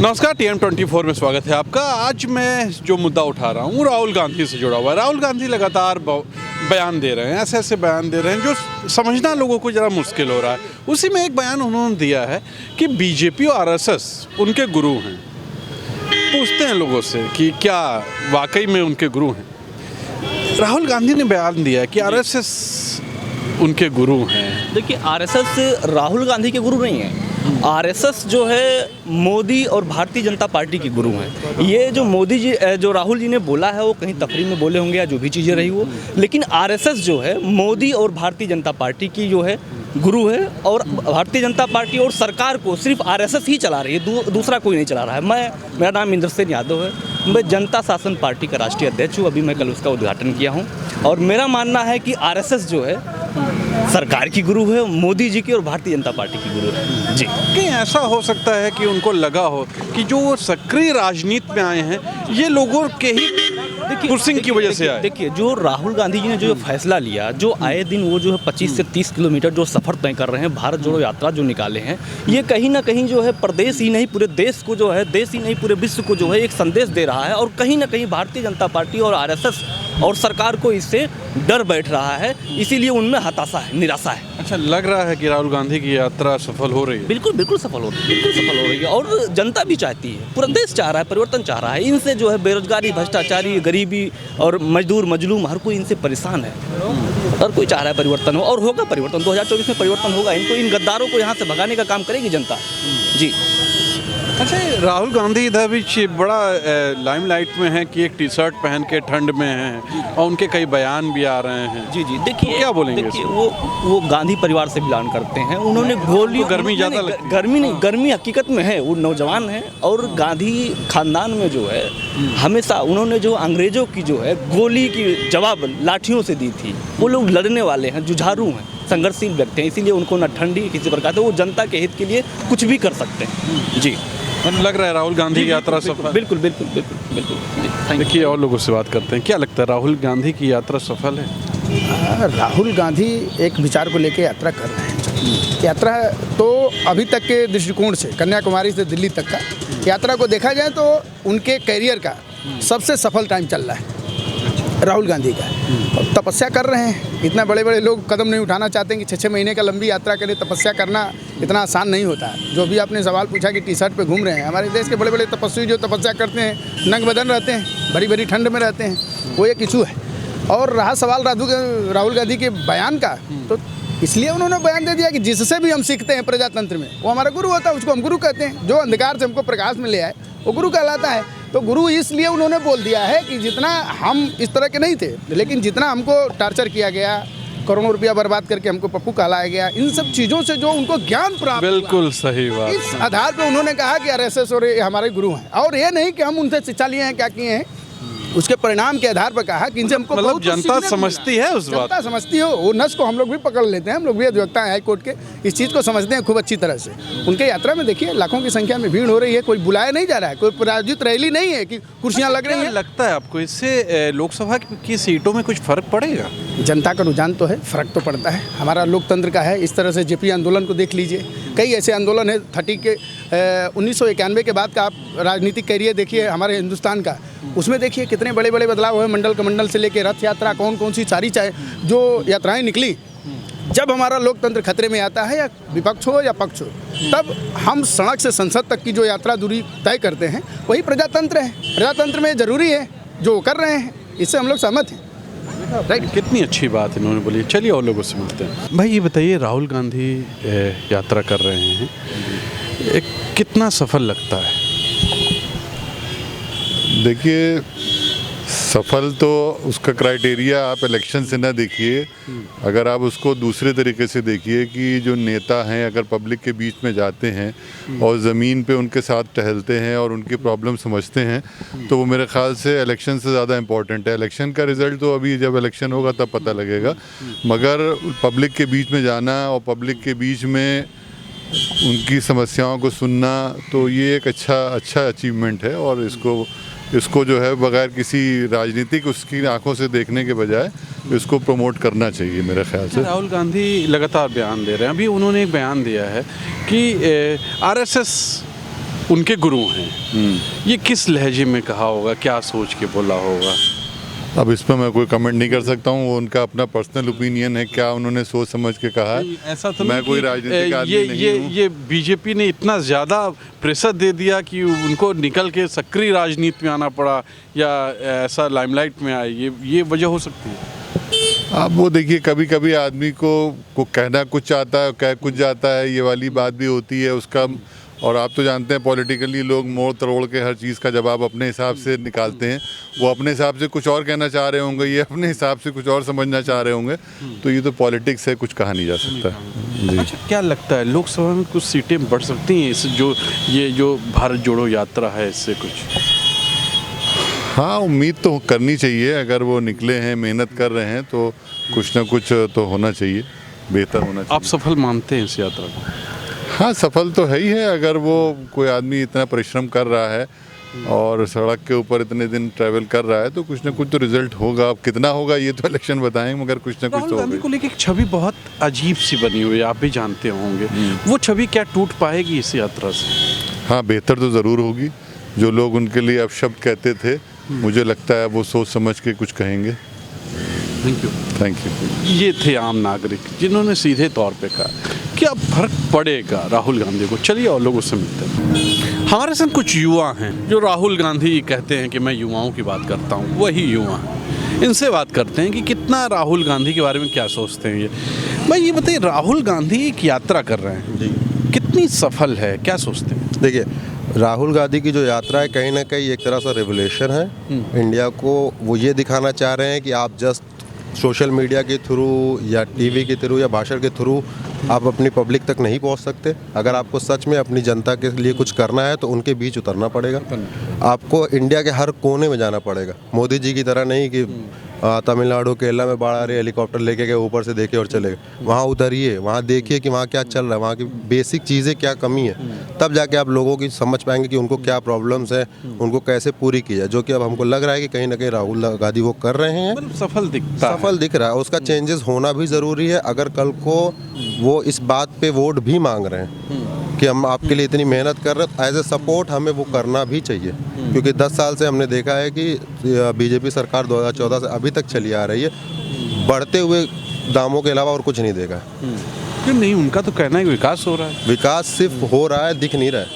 नमस्कार, TM24 में स्वागत है आपका। आज मैं जो मुद्दा उठा रहा हूँ राहुल गांधी से जुड़ा हुआ है। राहुल गांधी लगातार बयान दे रहे हैं, ऐसे बयान दे रहे हैं जो समझना लोगों को ज़रा मुश्किल हो रहा है। उसी में एक बयान उन्होंने दिया है कि बीजेपी और RSS उनके गुरु हैं। पूछते हैं लोगों से कि क्या वाकई में उनके गुरु हैं। राहुल गांधी ने बयान दिया है कि RSS उनके गुरु हैं। देखिए, RSS राहुल गांधी के गुरु नहीं है। RSS जो है मोदी और भारतीय जनता पार्टी के गुरु हैं। ये जो मोदी जी जो राहुल जी ने बोला है वो कहीं तकरीर में बोले होंगे या जो भी चीज़ें रही हो, लेकिन RSS जो है मोदी और भारतीय जनता पार्टी की जो है गुरु है। और भारतीय जनता पार्टी और सरकार को सिर्फ RSS ही चला रही है, दूसरा कोई नहीं चला रहा है। मेरा नाम इंद्रसेन यादव है, मैं जनता शासन पार्टी का राष्ट्रीय अध्यक्ष हूँ। अभी मैं कल उसका उद्घाटन किया हूँ और मेरा मानना है कि RSS जो है सरकार की गुरु है, मोदी जी की और भारतीय जनता पार्टी की गुरु है जी। कि ऐसा हो सकता है कि उनको लगा हो कि जो वो सक्रिय राजनीति में आए हैं ये लोगों के ही पुशिंग की वजह से आए। देखिए, जो राहुल गांधी जी ने जो फैसला लिया, जो आए दिन वो जो है 25 से 30 किलोमीटर जो सफ़र तय कर रहे हैं, भारत जोड़ो यात्रा जो निकाले हैं, ये कहीं ना कहीं जो है प्रदेश ही नहीं पूरे देश को जो है, देश ही नहीं पूरे विश्व को जो है एक संदेश दे रहा है। और कहीं ना कहीं भारतीय जनता पार्टी और RSS और सरकार को इससे डर बैठ रहा है, इसीलिए उनमें हताशा है, निराशा है। अच्छा, लग रहा है कि राहुल गांधी की यात्रा सफल हो रही है। बिल्कुल सफल हो रही है, बिल्कुल सफल हो रही है। और जनता भी चाहती है, पूरा देश चाह रहा है, परिवर्तन चाह रहा है। इनसे जो है बेरोजगारी, भ्रष्टाचारी, गरीबी और मजदूर मजलूम हर कोई इनसे परेशान है। हर कोई चाह रहा है परिवर्तन हो, और होगा परिवर्तन। 2024 में परिवर्तन होगा। इनको, इन गद्दारों को यहाँ से भगाने का काम करेगी जनता जी। अच्छा, राहुल गांधी इधर भी बड़ा लाइमलाइट में है कि एक टी-शर्ट पहन के ठंड में हैं और उनके कई बयान भी आ रहे हैं। जी, देखिए, क्या बोलेंगे? देखिए, वो गांधी परिवार से बिलोंग करते हैं। उन्होंने गोली, गर्मी ज़्यादा लगती है? गर्मी नहीं, गर्मी हकीकत में है। वो नौजवान हैं और गांधी खानदान में जो है हमेशा उन्होंने जो अंग्रेजों की जो है गोली की जवाब लाठियों से दी थी। वो लोग लड़ने वाले हैं, जुझारू हैं, संघर्षशील व्यक्ति हैं, इसीलिए उनको न ठंडी किसी प्रकार से, वो जनता के हित के लिए कुछ भी कर सकते हैं जी। लग रहा है राहुल गांधी की यात्रा सफल। बिल्कुल। देखिए, और लोगों से बात करते हैं। क्या लगता है, राहुल गांधी की यात्रा सफल है? राहुल गांधी एक विचार को लेकर यात्रा कर रहे हैं। यात्रा तो अभी तक के दृष्टिकोण से कन्याकुमारी से दिल्ली तक का यात्रा को देखा जाए तो उनके कैरियर का सबसे सफल टाइम चल रहा है राहुल गांधी का। तपस्या कर रहे हैं। इतना बड़े बड़े लोग कदम नहीं उठाना चाहते हैं कि 6-6 महीने का लंबी यात्रा करें। तपस्या करना इतना आसान नहीं होता है। जो भी आपने सवाल पूछा कि टी-शर्ट पे घूम रहे हैं, हमारे देश के बड़े बड़े तपस्वी जो तपस्या करते हैं नंग बदन रहते हैं, भरी भरी ठंड में रहते हैं, वो एक इशू है। और रहा सवाल राहुल गांधी के बयान का, तो इसलिए उन्होंने बयान दे दिया कि जिससे भी हम सीखते हैं प्रजातंत्र में, वो हमारा गुरु होता है, उसको हम गुरु कहते हैं। जो अंधकार से हमको प्रकाश में ले आए वो गुरु कहलाता है। तो गुरु इसलिए उन्होंने बोल दिया है कि जितना हम इस तरह के नहीं थे, लेकिन जितना हमको टार्चर किया गया, करोड़ों रुपया बर्बाद करके हमको पप्पू कहलाया गया, इन सब चीज़ों से जो उनको ज्ञान प्राप्त, बिल्कुल सही बात, इस आधार पे उन्होंने कहा कि RSS और हमारे गुरु हैं। और ये नहीं कि हम उनसे शिक्षा लिए हैं, क्या किए हैं, उसके परिणाम के आधार पर कहा कि इनसे हमको मतलब जनता समझती है उस बात, जनता समझती हो। वो नस को हम लोग भी पकड़ लेते हैं। हम लोग भी अधिवक्ता हैं हाई कोर्ट के, इस चीज़ को समझते हैं खूब अच्छी तरह से। उनके यात्रा में देखिए लाखों की संख्या में भीड़ हो रही है। कोई बुलाया नहीं जा रहा है, कोई प्रायोजित रैली नहीं है कि कुर्सियाँ लग रही हैं। लगता है आपको इससे लोकसभा की सीटों में कुछ फर्क पड़ेगा? जनता का रुझान तो है, फर्क तो पड़ता है। हमारा लोकतंत्र का है। इस तरह से जेपी आंदोलन को देख लीजिए, कई ऐसे आंदोलन है 1991 के बाद का आप राजनीतिक कैरियर देखिए हमारे हिंदुस्तान का, उसमें देखिए कितने बड़े बड़े बदलाव हुए। मंडल कमंडल से लेकर रथ यात्रा, कौन सी सारी जो यात्राएं निकली। जब हमारा लोकतंत्र खतरे में आता है, या विपक्ष हो या पक्ष हो, तब हम सड़क से संसद तक की जो यात्रा दूरी तय करते हैं वही प्रजातंत्र है। प्रजातंत्र में ज़रूरी है जो कर रहे हैं, इससे हम लोग सहमत हैं। राइट, कितनी अच्छी बात इन्होंने बोली। चलिए और लोगों से मिलते हैं। भाई ये बताइए, राहुल गांधी यात्रा कर रहे हैं, कितना सफल लगता है? देखिए, सफल तो उसका क्राइटेरिया आप इलेक्शन से ना देखिए। अगर आप उसको दूसरे तरीके से देखिए कि जो नेता हैं अगर पब्लिक के बीच में जाते हैं और ज़मीन पे उनके साथ टहलते हैं और उनकी प्रॉब्लम समझते हैं, तो वो मेरे ख्याल से इलेक्शन से ज़्यादा इम्पॉर्टेंट है। इलेक्शन का रिज़ल्ट तो अभी जब इलेक्शन होगा तब पता लगेगा, मगर पब्लिक के बीच में जाना और पब्लिक के बीच में उनकी समस्याओं को सुनना, तो ये एक अच्छा अचीवमेंट है। और इसको जो है बगैर किसी राजनीतिक उसकी आंखों से देखने के बजाय इसको प्रमोट करना चाहिए मेरे ख्याल से। राहुल गांधी लगातार बयान दे रहे हैं। अभी उन्होंने एक बयान दिया है कि RSS उनके गुरु हैं, ये किस लहजे में कहा होगा, क्या सोच के बोला होगा? अब इस पर मैं कोई कमेंट नहीं कर सकता हूँ, वो उनका अपना पर्सनल ओपिनियन है, क्या उन्होंने सोच समझ के कहा है। ऐसा तो मैं नहीं कोई कि, राजनीतिक आदमी नहीं हूँ। ये बीजेपी ने इतना ज़्यादा प्रेशर दे दिया कि उनको निकल के सक्रिय राजनीति में आना पड़ा, या ऐसा लाइमलाइट में आए, ये वजह हो सकती है? अब वो देखिए, कभी कभी आदमी को कहना कुछ चाहता है, कह कुछ जाता है, ये वाली बात भी होती है उसका। और आप तो जानते हैं पॉलिटिकली लोग मोड़ तरोड़ के हर चीज़ का जवाब अपने हिसाब से निकालते हैं। वो अपने हिसाब से कुछ और कहना चाह रहे होंगे, ये अपने हिसाब से कुछ और समझना चाह रहे होंगे। तो ये तो पॉलिटिक्स है, कुछ कहा नहीं जा सकता जी। अच्छा, क्या लगता है लोकसभा में कुछ सीटें बढ़ सकती हैं इस जो भारत जोड़ो यात्रा है, इससे कुछ? हाँ, उम्मीद तो करनी चाहिए। अगर वो निकले हैं, मेहनत कर रहे हैं, तो कुछ ना कुछ तो होना चाहिए, बेहतर होना चाहिए। आप सफल मानते हैं इस यात्रा को? हाँ, सफल तो है ही है। अगर वो कोई आदमी इतना परिश्रम कर रहा है और सड़क के ऊपर इतने दिन ट्रैवल कर रहा है, तो कुछ ना कुछ तो रिजल्ट होगा। अब कितना होगा ये तो इलेक्शन बताएंगे, मगर कुछ ना कुछ तो राहुल गांधी होगा। को लेकर एक छवि बहुत अजीब सी बनी हुई है, आप भी जानते होंगे। वो छवि क्या टूट पाएगी इस यात्रा से? हाँ, बेहतर तो ज़रूर होगी। जो लोग उनके लिए अपशब्द कहते थे, मुझे लगता है वो सोच समझ के कुछ कहेंगे। Thank you. ये थे आम नागरिक जिन्होंने सीधे तौर पे कहा क्या फर्क पड़ेगा राहुल गांधी को। चलिए और लोगों से मिलते हैं। हमारे संग कुछ युवा हैं जो राहुल गांधी कहते हैं कि मैं युवाओं की बात करता हूँ, वही युवा हैं। इनसे बात करते हैं कि कितना राहुल गांधी के बारे में क्या सोचते हैं ये। भाई ये बताइए, राहुल गांधी एक यात्रा कर रहे हैं जी, कितनी सफल है, क्या सोचते हैं? देखिए, राहुल गांधी की जो यात्रा है कहीं ना कहीं एक तरह से रेवोल्यूशन है इंडिया को। वो ये दिखाना चाह रहे हैं कि आप जस्ट सोशल मीडिया के थ्रू या टीवी के थ्रू या भाषण के थ्रू आप अपनी पब्लिक तक नहीं पहुंच सकते। अगर आपको सच में अपनी जनता के लिए कुछ करना है तो उनके बीच उतरना पड़ेगा। आपको इंडिया के हर कोने में जाना पड़ेगा। मोदी जी की तरह नहीं कि तमिलनाडु केरला में बाढ़ आ रही है, हेलीकॉप्टर लेके गए, ऊपर से देखे और चले गए। वहाँ उतरिए, वहाँ देखिए कि वहाँ क्या चल रहा है, वहाँ की बेसिक चीज़ें क्या कमी है, तब जाके आप लोगों की समझ पाएंगे कि उनको क्या प्रॉब्लम्स है, उनको कैसे पूरी की जाए। जो कि अब हमको लग रहा है कि कहीं ना कहीं राहुल गांधी वो कर रहे हैं, सफल दिख रहा है। उसका चेंजेस होना भी ज़रूरी है। अगर कल को वो इस बात पे वोट भी मांग रहे हैं कि हम आपके लिए इतनी मेहनत कर रहे हैं, एज ए सपोर्ट हमें वो करना भी चाहिए। क्योंकि 10 साल से हमने देखा है कि बीजेपी सरकार 2014 से अभी तक चली आ रही है, बढ़ते हुए दामों के अलावा और कुछ नहीं देखा। क्यों नहीं? उनका तो कहना है कि विकास हो रहा है। विकास सिर्फ हो रहा है, दिख नहीं रहा है,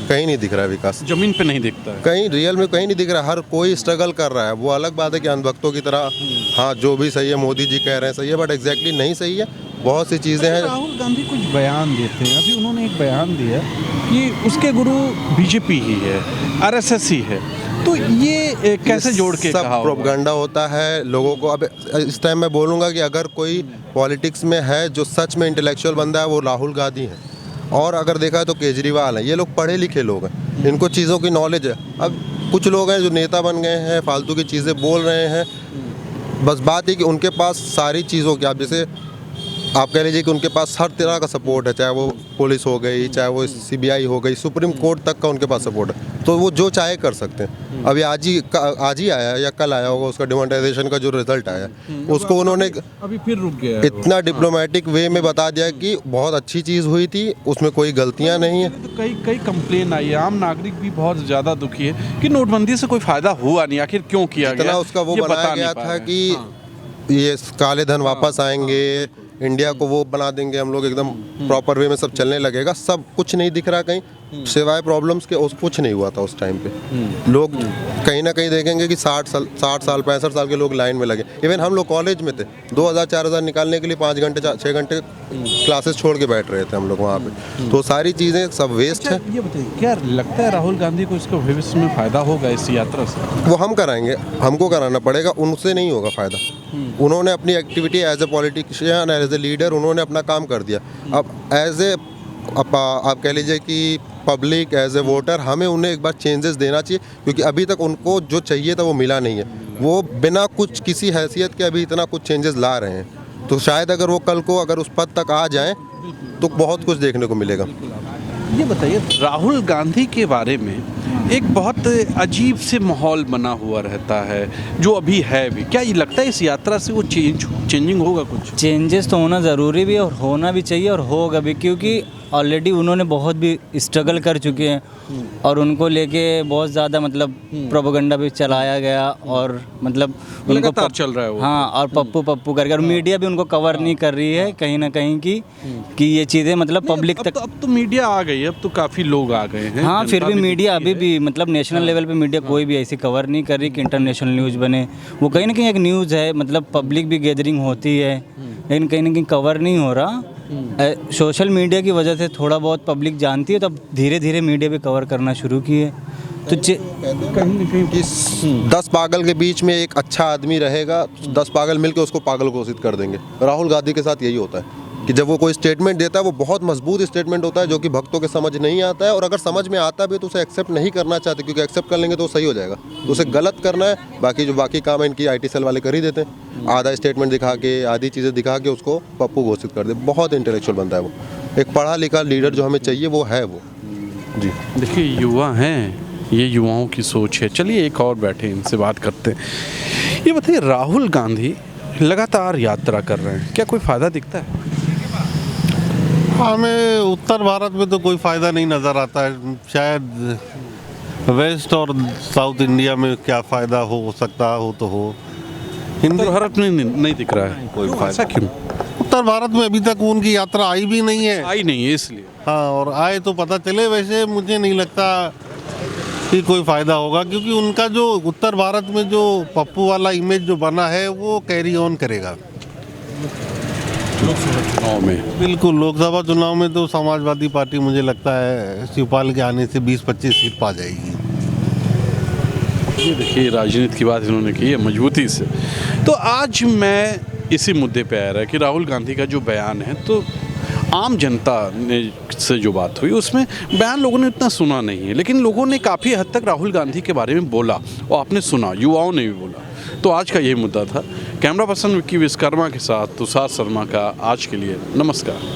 कहीं नहीं दिख रहा है विकास। जमीन पे नहीं दिखता है, कहीं रियल में कहीं नहीं दिख रहा है। हर कोई स्ट्रगल कर रहा है। वो अलग बात है कि अंधभक्तों की तरह हाँ जो भी सही है मोदी जी कह रहे हैं सही है, बट एग्जैक्टली नहीं सही है। बहुत सी चीज़ें हैं। राहुल गांधी कुछ बयान देते हैं। अभी उन्होंने एक बयान दिया कि उसके गुरु बीजेपी ही है, आरएसएस ही है। तो ये कैसे जोड़ के सब कहा होगा? प्रोपगंडा होता है लोगों को। अब इस टाइम मैं बोलूँगा कि अगर कोई पॉलिटिक्स में है जो सच में इंटेलेक्चुअल बंदा है वो राहुल गांधी है। और अगर देखा है तो केजरीवाल है। ये लोग पढ़े लिखे लोग हैं, इनको चीज़ों की नॉलेज है। अब कुछ लोग हैं जो नेता बन गए हैं, फालतू की चीज़ें बोल रहे हैं। बस बात है कि उनके पास सारी चीज़ों की, आप जैसे आप कह लीजिए कि उनके पास हर तरह का सपोर्ट है, चाहे वो पुलिस हो गई, चाहे वो सीबीआई हो गई, सुप्रीम कोर्ट तक का उनके पास सपोर्ट है। तो वो जो चाहे कर सकते हैं। अभी आज ही आया या कल आया होगा उसका डिमोनेटाइजेशन का जो रिजल्ट आया, उसको उन्होंने अभी फिर रुक गया। इतना डिप्लोमेटिक वे में बता दिया कि बहुत अच्छी चीज़ हुई थी, उसमें कोई गलतियाँ नहीं है। तो कई कंप्लेन आई है, आम नागरिक भी बहुत ज़्यादा दुखी है कि नोटबंदी से कोई फायदा हुआ नहीं, आखिर क्यों किया गया? इतना उसका वो ये बनाया बता गया नहीं पा था रहे हैं। कि ये काले धन वापस आएंगे, इंडिया को वो बना देंगे हम लोग, एकदम प्रॉपर वे में सब चलने लगेगा। सब कुछ नहीं दिख रहा कहीं, सिवाय प्रॉब्लम्स के उस कुछ नहीं हुआ था उस टाइम पे। लोग कहीं ना कहीं देखेंगे कि 60 साल 65 साल के लोग लाइन में लगे। इवन हम लोग कॉलेज में थे, 2000-4000 निकालने के लिए 5 घंटे 6 घंटे क्लासेस छोड़ के बैठ रहे थे हम लोग वहाँ पे। तो सारी चीज़ें सब वेस्ट है। ये बताइए, क्या लगता है राहुल गांधी को इसको भविष्य में फायदा होगा इस यात्रा से? वो हम कराएंगे, हमको कराना पड़ेगा, उनसे नहीं होगा फ़ायदा। उन्होंने अपनी activity as a politician, as a leader उन्होंने अपना काम कर दिया। अब एज ए आप कह लीजिए कि पब्लिक, एज ए वोटर, हमें उन्हें एक बार चेंजेस देना चाहिए। क्योंकि अभी तक उनको जो चाहिए था वो मिला नहीं है। वो बिना कुछ किसी हैसियत के अभी इतना कुछ चेंजेस ला रहे हैं। तो शायद अगर वो कल को अगर उस पद तक आ जाएं तो बहुत कुछ देखने को मिलेगा। ये बताइए, राहुल गांधी के बारे में एक बहुत अजीब से माहौल बना हुआ रहता है जो अभी है भी। क्या ये लगता है इस यात्रा से वो चेंजिंग होगा? कुछ चेंजेस तो होना ज़रूरी भी है और होना भी चाहिए और होगा भी, क्योंकि ऑलरेडी उन्होंने बहुत भी स्ट्रगल कर चुके हैं और उनको लेके बहुत ज़्यादा मतलब प्रोपेगेंडा भी चलाया गया और मतलब उनको लगातार चल रहा है वो। हाँ, और पप्पू करके और मीडिया भी उनको कवर नहीं कर रही है कहीं ना कहीं कि ये चीज़ें मतलब पब्लिक तक। अब तो मीडिया आ गई है, अब तो काफ़ी लोग आ गए हैं। हाँ, फिर जनता भी मीडिया दिखती अभी भी मतलब नेशनल लेवल पे मीडिया कोई भी ऐसी कवर नहीं कर रही कि इंटरनेशनल न्यूज़ बने। वो कहीं ना कहीं एक न्यूज़ है, मतलब पब्लिक भी गैदरिंग होती है, लेकिन कहीं ना कहीं कवर नहीं हो रहा। सोशल मीडिया की वजह से थोड़ा बहुत पब्लिक जानती है, तब धीरे धीरे मीडिया भी कवर करना शुरू किए। तो कि 10 पागल के बीच में एक अच्छा आदमी रहेगा, 10 पागल मिलकर उसको पागल घोषित कर देंगे। राहुल गांधी के साथ यही होता है कि जब वो कोई स्टेटमेंट देता है वो बहुत मजबूत स्टेटमेंट होता है जो कि भक्तों के समझ नहीं आता है, और अगर समझ में आता भी तो उसे एक्सेप्ट नहीं करना चाहते, क्योंकि एक्सेप्ट कर लेंगे तो सही हो जाएगा। तो उसे गलत करना है, बाकी काम है इनकी IT सेल वाले कर ही देते हैं। आधा स्टेटमेंट दिखा के, आधी चीज़ें दिखा के उसको पप्पू घोषित कर दे। बहुत इंटेलेक्चुअल बनता है वो। एक पढ़ा लिखा लीडर जो हमें चाहिए वो है वो। जी देखिए, युवा हैं, ये युवाओं की सोच है। चलिए एक और बैठे, इनसे बात करते हैं। ये बताइए, राहुल गांधी लगातार यात्रा कर रहे हैं, क्या कोई फ़ायदा दिखता है? हमें उत्तर भारत में तो कोई फ़ायदा नहीं नज़र आता है। शायद वेस्ट और साउथ इंडिया में क्या फ़ायदा हो सकता हो तो हो। उत्तर भारत में नहीं दिख रहा है कोई फ़ायदा। ऐसा क्यों? उत्तर भारत में अभी तक उनकी यात्रा आई भी नहीं है। आई नहीं है इसलिए। हाँ, और आए तो पता चले। वैसे मुझे नहीं लगता कि कोई फ़ायदा होगा, क्योंकि उनका जो उत्तर भारत में जो पप्पू वाला इमेज जो बना है वो कैरी ऑन करेगा। चुनाव में बिल्कुल, लोकसभा चुनाव में तो समाजवादी पार्टी मुझे लगता है शिवपाल के आने से 20-25 सीट पा जाएगी। ये देखिए, राजनीति की बात इन्होंने की है मजबूती से। तो आज मैं इसी मुद्दे पे आया रहा कि राहुल गांधी का जो बयान है, तो आम जनता ने से जो बात हुई उसमें बयान लोगों ने इतना सुना नहीं है, लेकिन लोगों ने काफ़ी हद तक राहुल गांधी के बारे में बोला और आपने सुना, युवाओं ने भी बोला। तो आज का यही मुद्दा था। कैमरा पर्सन विक्की विश्वकर्मा के साथ तुषार शर्मा का आज के लिए नमस्कार।